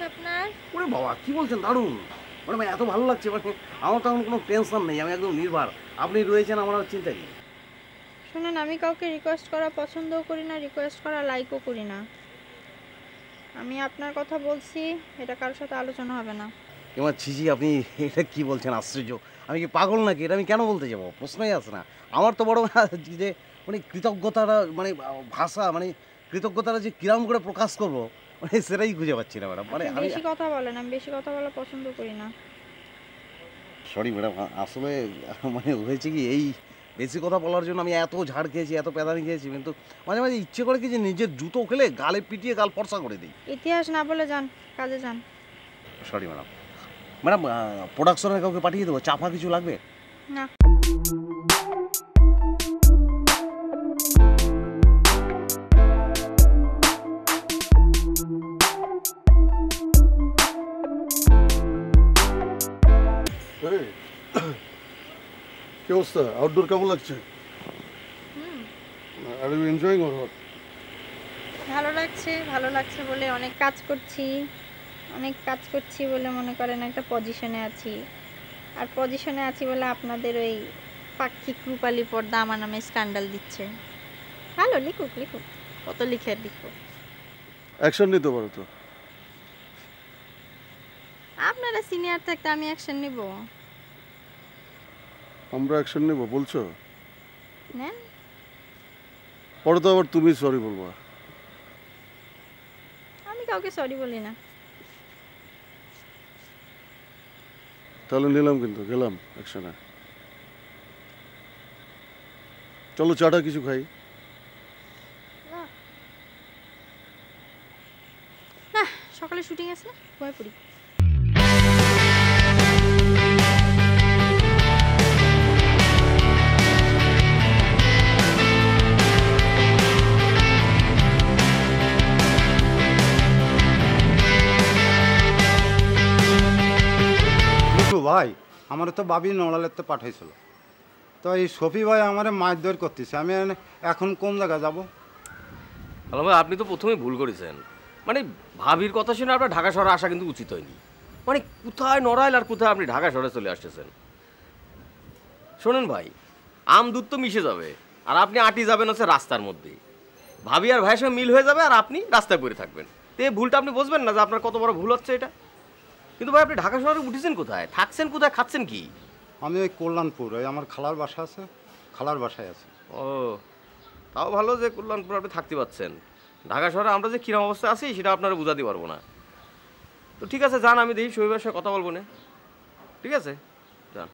লাগছে আপনার? ওরে বাবা কি বলছেন, দারুণ। মানে এত ভালো লাগছে, মানে আমার তো এখন কোনো টেনশন নেই, আমি একদম নির্ভর। আপনি রয়েছেন, আমার আর চিন্তা কি। শুনুন, আমি কাউকে রিকোয়েস্ট করা পছন্দও করি না, রিকোয়েস্ট করা লাইকও করি না। আমি আপনার কথা বলছি, এটা কারোর সাথে আলোচনা হবে না। এবার ছিজি, আপনি এটা কি বলছেন, আশ্চর্য। আমি কি পাগল নাকি? এটা আমি কেন বলতে যাবো, প্রশ্নই আসে না। আমার তো বড় যে মানে কৃতজ্ঞতাটা, মানে ভাষা, মানে কৃতজ্ঞতাটা যে কিরম করে প্রকাশ করবো, মানে সেটাই খুঁজে পাচ্ছি না ম্যাডাম। মানে আপনি আমি বেশি কথা বলেন, আমি বেশি কথা বলা পছন্দ করি না। সরি ম্যাডাম, আসলে মানে হয়েছে কি, এই বেশি কথা বলার জন্য আমি এত ঝাড় খেয়েছি, এত পেদানি খেয়েছি, কিন্তু মাঝে মাঝে ইচ্ছে করে কি যে নিজের জুতো খেলে গালে পিটিয়ে গাল ফর্সা করে দিই। ইতিহাস না বলে যান, কাজে যান। Sorry madam. ম্যাডাম, প্রোডাকশনের কাউকে পাঠিয়ে দেবো, চাপা কিছু লাগবে? না। কি অবস্থা? আউটডোর কেমন লাগছে? Are you enjoying or what? ভালো লাগছে, ভালো লাগছে বলে অনেক কাজ করছি, অনেক কাজ করছি বলে মনে করেন একটা পজিশনে আছি। আর পজিশনে আছি বলে আপনাদের ওই পাক্ষিক রূপালী পর্দা আমার নামে স্ক্যান্ডাল দিচ্ছে। ভালো, লিখুক লিখুক, কত লিখে আর লিখুক। অ্যাকশন নিতে পারো তো। আপনারা সিনিয়র থাকতে আমি অ্যাকশন নিব? আমরা অ্যাকশন নেব বলছো? নেন। পরে তো আবার তুমি সরি বলবা। আমি কাউকে সরি বলি না। তাহলে নিলাম, কিন্তু গেলাম অ্যাকশনে। চলো চাটা কিছু খাই। না না, সকালে শুটিং আছে না, ঘুমায় পড়ি। ভাই আমার তো বাবি নড়ালেতে পাঠাইছিল, তো এই শফি ভাই আমার মারধর করতেছে। আমি এখন কোন জায়গায় যাব? আলম ভাই, আপনি তো প্রথমেই ভুল করেছেন। মানে ভাবির কথা শুনে আপনার ঢাকা শহরে আসা কিন্তু উচিত হয়নি। মানে কোথায় নড়াইল আর কোথায় আপনি ঢাকা শহরে চলে আসতেছেন। শোনেন ভাই, আম দুধ তো মিশে যাবে, আর আপনি আটি যাবেন হচ্ছে রাস্তার মধ্যে। ভাবি আর ভাইয়ের সঙ্গে মিল হয়ে যাবে, আর আপনি রাস্তায় পড়ে থাকবেন। তো এই ভুলটা আপনি বুঝবেন না যে আপনার কত বড় ভুল হচ্ছে এটা। কিন্তু ভাই, আপনি ঢাকা শহরে উঠেছেন কোথায়, থাকছেন কোথায়, খাচ্ছেন কি? আমি ওই কল্যাণপুর, ওই আমার খালার বাসা আছে, খালার বাসায় আছে। ও, তাও ভালো যে কল্যাণপুর আপনি থাকতে পারছেন। ঢাকা শহরে আমরা যে কিরম অবস্থায় আছি সেটা আপনারা বোঝাতে পারবো না। তো ঠিক আছে, যান, আমি দেখি শহীদের সাথে কথা বলবো না। ঠিক আছে, যান।